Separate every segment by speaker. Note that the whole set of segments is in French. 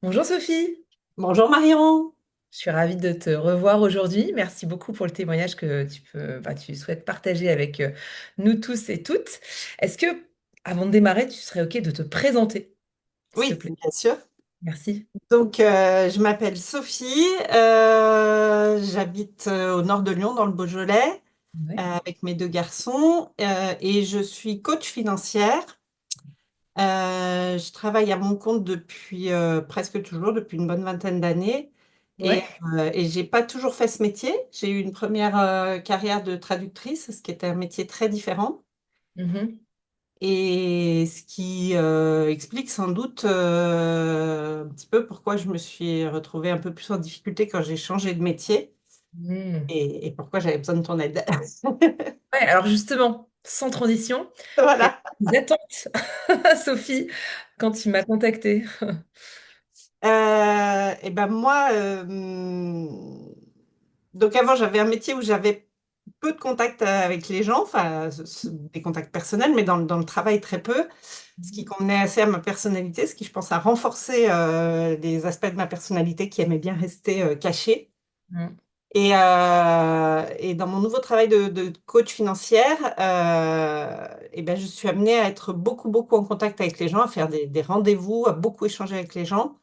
Speaker 1: Bonjour Sophie,
Speaker 2: Bonjour Marion.
Speaker 1: je suis ravie de te revoir aujourd'hui. Merci beaucoup pour le témoignage que tu souhaites partager avec nous tous et toutes. Est-ce que, avant de démarrer, tu serais OK de te présenter, s'il te
Speaker 2: Oui,
Speaker 1: plaît?
Speaker 2: bien sûr.
Speaker 1: Merci.
Speaker 2: Donc, je m'appelle Sophie, j'habite au nord de Lyon, dans le Beaujolais,
Speaker 1: Ouais.
Speaker 2: avec mes deux garçons, et je suis coach financière. Je travaille à mon compte depuis presque toujours, depuis une bonne vingtaine d'années, et,
Speaker 1: Ouais.
Speaker 2: et j'ai pas toujours fait ce métier. J'ai eu une première carrière de traductrice, ce qui était un métier très différent.
Speaker 1: Mhm.
Speaker 2: Et ce qui explique sans doute un petit peu pourquoi je me suis retrouvée un peu plus en difficulté quand j'ai changé de métier
Speaker 1: Hmm.
Speaker 2: et pourquoi j'avais besoin de ton aide.
Speaker 1: Ouais, alors justement, sans transition, quelles
Speaker 2: Voilà.
Speaker 1: sont tes attentes, Sophie, quand tu m'as contactée?
Speaker 2: Et ben moi, donc avant j'avais un métier où j'avais peu de contacts avec les gens, enfin des contacts personnels, mais dans le travail très peu, ce qui convenait assez à ma personnalité, ce qui je pense a renforcé des aspects de ma personnalité qui aimaient bien rester cachés.
Speaker 1: Mhm.
Speaker 2: Et dans mon nouveau travail de coach financière, et ben, je suis amenée à être beaucoup, beaucoup en contact avec les gens, à faire des rendez-vous, à beaucoup échanger avec les gens,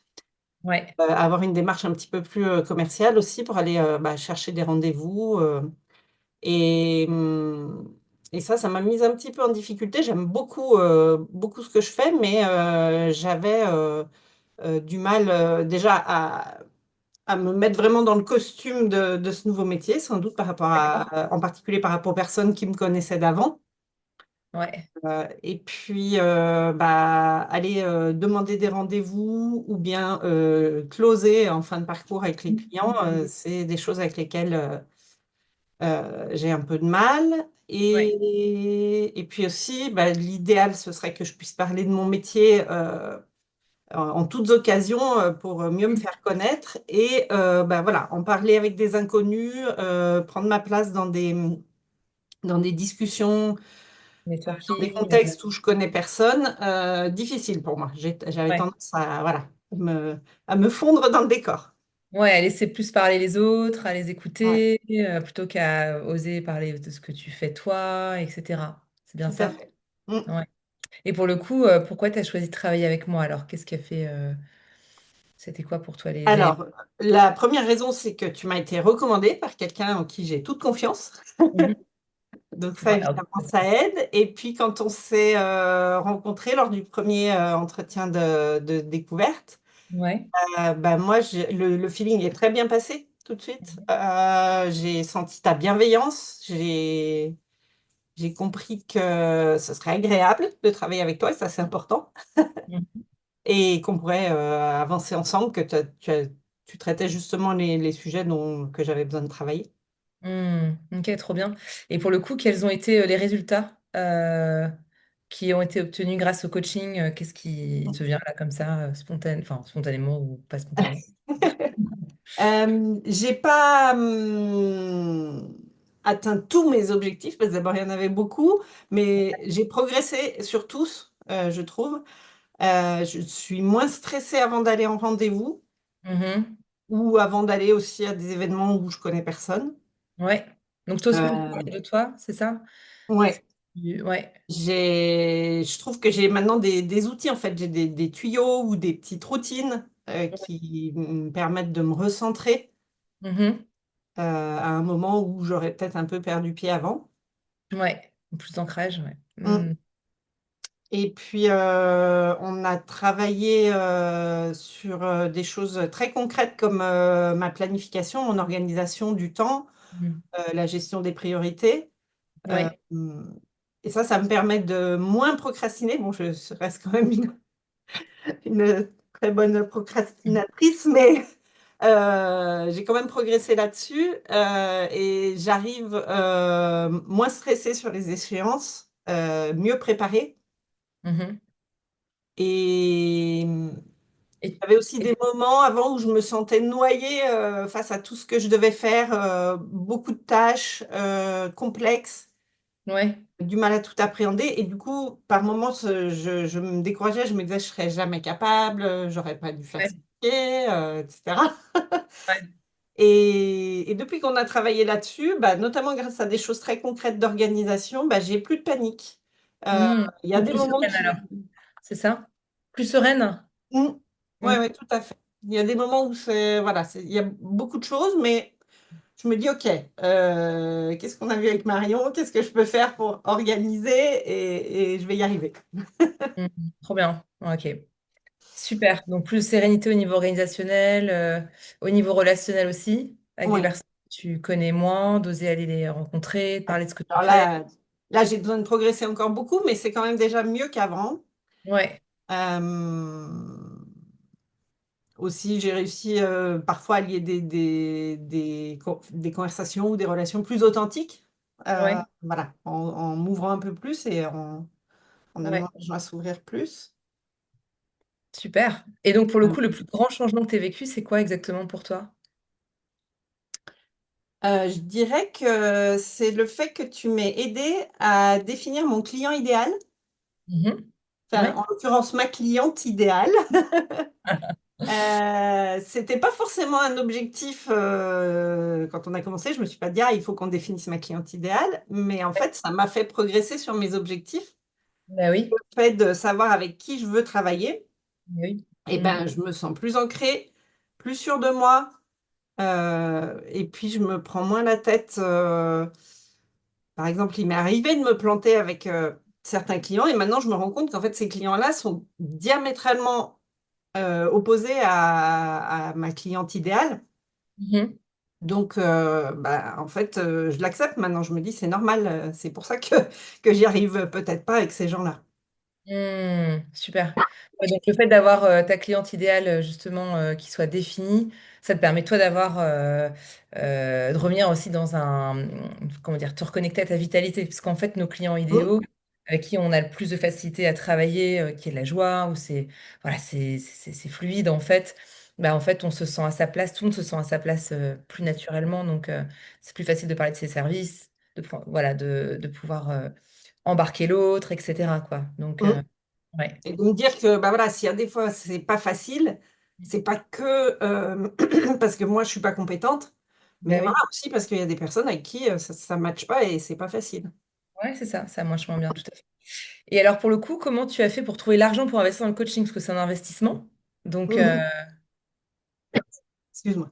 Speaker 1: Ouais.
Speaker 2: à avoir une démarche un petit peu plus commerciale aussi pour aller chercher des rendez-vous. Et, hum, et ça m'a mise un petit peu en difficulté. J'aime beaucoup, beaucoup ce que je fais, mais j'avais du mal déjà à me mettre vraiment dans le costume de ce nouveau métier, sans doute par rapport
Speaker 1: D'accord.
Speaker 2: en particulier par rapport aux personnes qui me connaissaient d'avant.
Speaker 1: Ouais.
Speaker 2: Et puis, aller demander des rendez-vous ou bien closer en fin de parcours avec les clients, c'est des choses avec lesquelles j'ai un peu de mal.
Speaker 1: Ouais.
Speaker 2: Et puis aussi, bah, l'idéal, ce serait que je puisse parler de mon métier en toutes occasions pour mieux me faire connaître et voilà, en parler avec des inconnus, prendre ma place dans des discussions, dans des
Speaker 1: Networking.
Speaker 2: contextes où je connais personne, difficile pour moi. J'avais
Speaker 1: Ouais.
Speaker 2: tendance à, voilà, à me fondre dans le décor.
Speaker 1: Ouais, à laisser plus parler les autres, à les
Speaker 2: Ouais,
Speaker 1: écouter, plutôt qu'à oser parler de ce que tu fais toi, etc. C'est bien
Speaker 2: tout à
Speaker 1: ça?
Speaker 2: fait. Mm.
Speaker 1: Ouais. Et pour le coup, pourquoi tu as choisi de travailler avec moi alors? Qu'est-ce qui a fait, c'était quoi pour toi les éléments?
Speaker 2: Alors, la première raison, c'est que tu m'as été recommandée par quelqu'un en qui j'ai toute confiance.
Speaker 1: Mhm.
Speaker 2: Donc ça,
Speaker 1: Ouais, alors,
Speaker 2: évidemment, ça aide. Et puis, quand on s'est rencontrés lors du premier entretien de découverte,
Speaker 1: ouais.
Speaker 2: moi, le feeling est très bien passé tout de suite. J'ai senti ta bienveillance. J'ai compris que ce serait agréable de travailler avec toi, et ça, c'est important.
Speaker 1: Mhm.
Speaker 2: Et qu'on pourrait avancer ensemble, que tu traitais justement les sujets que j'avais besoin de travailler.
Speaker 1: Ok, trop bien. Et pour le coup, quels ont été les résultats qui ont été obtenus grâce au coaching? Qu'est-ce qui te vient là comme ça, enfin spontanément ou pas spontanément?
Speaker 2: J'ai pas atteint tous mes objectifs, parce que d'abord, il y en avait beaucoup, mais j'ai progressé sur tous, je trouve. Je suis moins stressée avant d'aller en rendez-vous
Speaker 1: Mhm.
Speaker 2: ou avant d'aller aussi à des événements où je connais personne.
Speaker 1: Ouais. Donc, tu oses plus
Speaker 2: Euh,
Speaker 1: parler de toi, c'est ça?
Speaker 2: ouais,
Speaker 1: Ouais.
Speaker 2: je trouve que j'ai maintenant des outils, en fait, j'ai des tuyaux ou des petites routines qui me permettent de me recentrer
Speaker 1: Mhm.
Speaker 2: à un moment où j'aurais peut-être un peu perdu pied avant.
Speaker 1: Ouais. Plus d'ancrage, ouais.
Speaker 2: Mm. Et puis, on a travaillé sur des choses très concrètes comme ma planification, mon organisation du temps,
Speaker 1: Mhm.
Speaker 2: la gestion des priorités. Euh,
Speaker 1: Ouais.
Speaker 2: et ça me permet de moins procrastiner. Bon, je reste quand même une très bonne procrastinatrice, mais j'ai quand même progressé là-dessus et j'arrive moins stressée sur les échéances, mieux préparée.
Speaker 1: Mhm.
Speaker 2: Et
Speaker 1: Et,
Speaker 2: j'avais aussi
Speaker 1: et-
Speaker 2: des moments avant où je me sentais noyée face à tout ce que je devais faire, beaucoup de tâches complexes,
Speaker 1: ouais.
Speaker 2: du mal à tout appréhender. Et du coup, par moments, je me décourageais, je me disais, je serais jamais capable, j'aurais pas dû faire
Speaker 1: Ouais.
Speaker 2: ça. etc.
Speaker 1: Ouais.
Speaker 2: Et depuis qu'on a travaillé là-dessus, bah, notamment grâce à des choses très concrètes d'organisation, bah, j'ai plus de panique. Euh,
Speaker 1: Hmm.
Speaker 2: Il y a des
Speaker 1: Plus
Speaker 2: moments
Speaker 1: sereine
Speaker 2: qui...
Speaker 1: alors, c'est ça? Plus sereine?
Speaker 2: Mm. Ouais,
Speaker 1: Hmm.
Speaker 2: ouais, tout à fait. Il y a des moments où c'est, voilà, il y a beaucoup de choses, mais je me dis, OK, qu'est-ce qu'on a vu avec Marion? Qu'est-ce que je peux faire pour organiser? Et je vais y arriver.
Speaker 1: Hmm. Trop bien. Ok. Super. Donc plus de sérénité au niveau organisationnel, au niveau relationnel aussi, avec des
Speaker 2: Oui.
Speaker 1: personnes que tu connais moins, d'oser aller les rencontrer, de parler de ce que tu
Speaker 2: Alors
Speaker 1: fais.
Speaker 2: là, j'ai besoin de progresser encore beaucoup, mais c'est quand même déjà mieux qu'avant.
Speaker 1: Ouais,
Speaker 2: Euh, Aussi, j'ai réussi parfois à lier des conversations ou des relations plus authentiques,
Speaker 1: ouais,
Speaker 2: voilà, en m'ouvrant un peu plus et en
Speaker 1: ouais.
Speaker 2: amenant les gens à s'ouvrir plus.
Speaker 1: Super. Et donc pour le
Speaker 2: Euh,
Speaker 1: coup, le plus grand changement que tu as vécu, c'est quoi exactement pour toi?
Speaker 2: je dirais que c'est le fait que tu m'aies aidé à définir mon client idéal,
Speaker 1: Mhm.
Speaker 2: enfin,
Speaker 1: Ouais.
Speaker 2: en l'occurrence ma cliente idéale. C'était pas forcément un objectif quand on a commencé. Je me suis pas dit, ah, il faut qu'on définisse ma cliente idéale, mais en fait, ça m'a fait progresser sur mes objectifs.
Speaker 1: Bah oui.
Speaker 2: Le fait de savoir avec qui je veux travailler,
Speaker 1: Bah oui.
Speaker 2: et
Speaker 1: Mhm.
Speaker 2: ben, je me sens plus ancrée, plus sûre de moi, et puis je me prends moins la tête. Par exemple, il m'est arrivé de me planter avec certains clients, et maintenant je me rends compte qu'en fait, ces clients-là sont diamétralement opposés à ma cliente idéale.
Speaker 1: Mhm.
Speaker 2: Donc, bah, en fait, je l'accepte maintenant. Je me dis, c'est normal. C'est pour ça que j'y arrive peut-être pas avec ces gens-là.
Speaker 1: Super. Ouais, donc le fait d'avoir ta cliente idéale justement qui soit définie, ça te permet toi d'avoir de revenir aussi dans un comment dire te reconnecter à ta vitalité parce qu'en fait nos clients
Speaker 2: Mm,
Speaker 1: idéaux avec qui on a le plus de facilité à travailler, qui est de la joie où c'est voilà c'est fluide en fait on se sent à sa place, tout le monde se sent à sa place plus naturellement donc c'est plus facile de parler de ses services, voilà de pouvoir embarquer l'autre etc. quoi donc
Speaker 2: mm.
Speaker 1: ouais.
Speaker 2: Et de me dire que, bah voilà, s'il y a des fois, c'est pas facile, c'est pas que parce que moi, je suis pas compétente, mais
Speaker 1: Ben
Speaker 2: voilà
Speaker 1: oui,
Speaker 2: aussi parce qu'il y a des personnes avec qui ça matche pas et c'est pas facile.
Speaker 1: ouais, c'est ça marche moins bien, tout à fait. Et alors, pour le coup, comment tu as fait pour trouver l'argent pour investir dans le coaching? Parce que c'est un investissement. Donc,
Speaker 2: Mhm. Excuse-moi.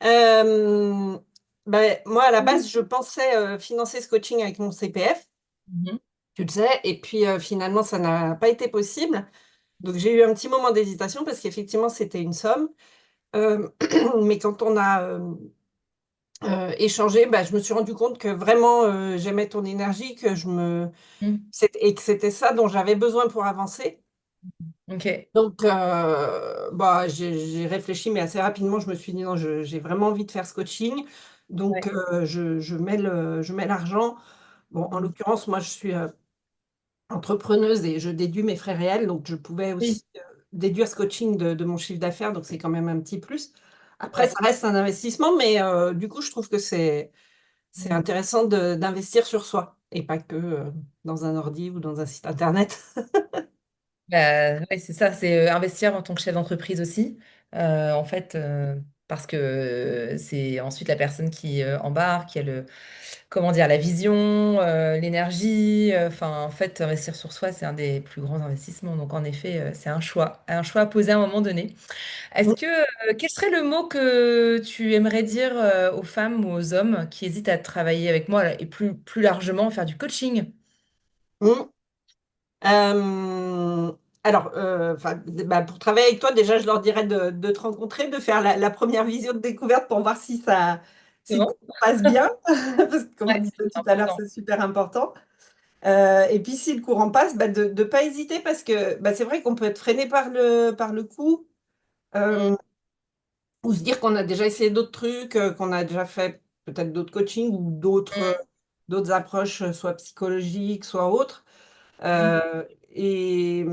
Speaker 2: Euh, Ben, moi, à la base, je pensais financer ce coaching avec mon CPF,
Speaker 1: mhm,
Speaker 2: tu le sais, et puis finalement, ça n'a pas été possible. Donc j'ai eu un petit moment d'hésitation parce qu'effectivement c'était une somme. Euh, mais quand on a échangé, bah, je me suis rendu compte que vraiment j'aimais ton énergie,
Speaker 1: mhm.
Speaker 2: et que c'était ça dont j'avais besoin pour avancer.
Speaker 1: Ok,
Speaker 2: Donc bah, j'ai réfléchi, mais assez rapidement je me suis dit non, j'ai vraiment envie de faire ce coaching. Donc
Speaker 1: ouais.
Speaker 2: je mets l'argent. Bon, en
Speaker 1: Mhm.
Speaker 2: l'occurrence, moi je suis entrepreneuse et je déduis mes frais réels, donc je pouvais
Speaker 1: Oui,
Speaker 2: aussi déduire ce coaching de mon chiffre d'affaires, donc c'est quand même un petit plus. Après,
Speaker 1: ouais.
Speaker 2: ça reste un investissement, mais du coup, je trouve que c'est
Speaker 1: Mhm.
Speaker 2: intéressant d'investir sur soi et pas que dans un ordi ou dans un site internet.
Speaker 1: Bah, ouais, c'est ça, c'est investir en tant que chef d'entreprise aussi. En fait, parce que c'est ensuite la personne qui embarque, qui a le, comment dire, la vision, l'énergie. Enfin, en fait, investir sur soi, c'est un des plus grands investissements. Donc, en effet, c'est un choix à poser à un moment donné. Est-ce que, quel serait le mot que tu aimerais dire aux femmes ou aux hommes qui hésitent à travailler avec moi là, et plus largement faire du coaching?
Speaker 2: Mm. Euh, alors, bah, pour travailler avec toi, déjà, je leur dirais de te rencontrer, de faire la première visio de découverte pour voir si tout
Speaker 1: Comment?
Speaker 2: se passe bien, parce que comme on
Speaker 1: Ouais,
Speaker 2: disait
Speaker 1: c'est
Speaker 2: tout à l'heure,
Speaker 1: important.
Speaker 2: c'est super important. Et puis si le courant passe, bah, de ne pas hésiter parce que bah, c'est vrai qu'on peut être freiné par le coût
Speaker 1: Mm,
Speaker 2: euh, ou se dire qu'on a déjà essayé d'autres trucs, qu'on a déjà fait peut-être d'autres coachings ou d'autres approches, soit psychologiques, soit autres.
Speaker 1: mm,
Speaker 2: Et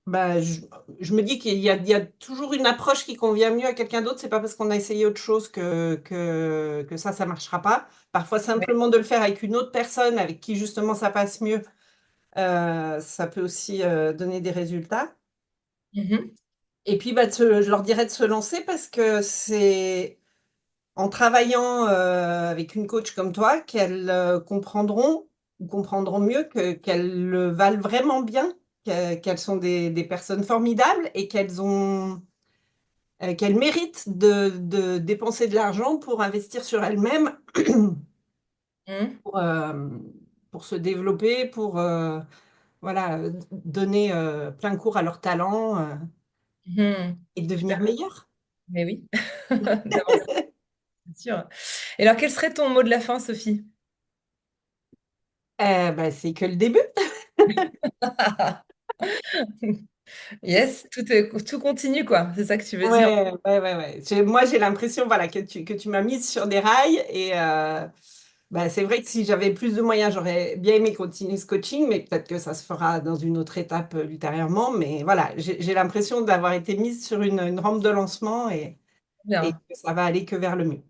Speaker 2: bah, je me dis il y a toujours une approche qui convient mieux à quelqu'un d'autre. C'est pas parce qu'on a essayé autre chose que ça marchera pas. Parfois,
Speaker 1: ouais.
Speaker 2: simplement de le faire avec une autre personne avec qui justement ça passe mieux. Ça peut aussi donner des résultats.
Speaker 1: Mhm.
Speaker 2: Et puis, bah, je leur dirais de se lancer parce que c'est en travaillant avec une coach comme toi qu'elles comprendront ou comprendront mieux qu'elles le valent vraiment bien, qu'elles sont des personnes formidables et qu'elles méritent de dépenser de l'argent pour investir sur elles-mêmes,
Speaker 1: Mhm.
Speaker 2: pour, pour se développer, pour voilà, donner plein cours à leurs talents
Speaker 1: Mhm.
Speaker 2: et
Speaker 1: Super.
Speaker 2: devenir meilleures.
Speaker 1: Mais oui, d'avancer, c'est sûr. Et alors, quel serait ton mot de la fin, Sophie?
Speaker 2: Bah, c'est que le début.
Speaker 1: Yes, tout continue, quoi. C'est ça que tu veux dire.
Speaker 2: Ouais, ouais, ouais, ouais. Moi, j'ai l'impression, voilà, que tu m'as mise sur des rails et bah, c'est vrai que si j'avais plus de moyens, j'aurais bien aimé continuer ce coaching, mais peut-être que ça se fera dans une autre étape ultérieurement. Mais voilà, j'ai l'impression d'avoir été mise sur une rampe de lancement et
Speaker 1: Bien,
Speaker 2: que ça va aller que vers le mieux.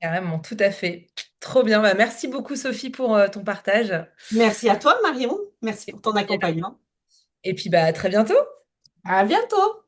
Speaker 1: carrément, tout à fait. Trop bien. Bah, merci beaucoup, Sophie, pour ton partage.
Speaker 2: Merci à toi, Marion. Merci
Speaker 1: Et
Speaker 2: pour ton
Speaker 1: puis,
Speaker 2: accompagnement.
Speaker 1: et puis, bah, à très bientôt.
Speaker 2: À bientôt.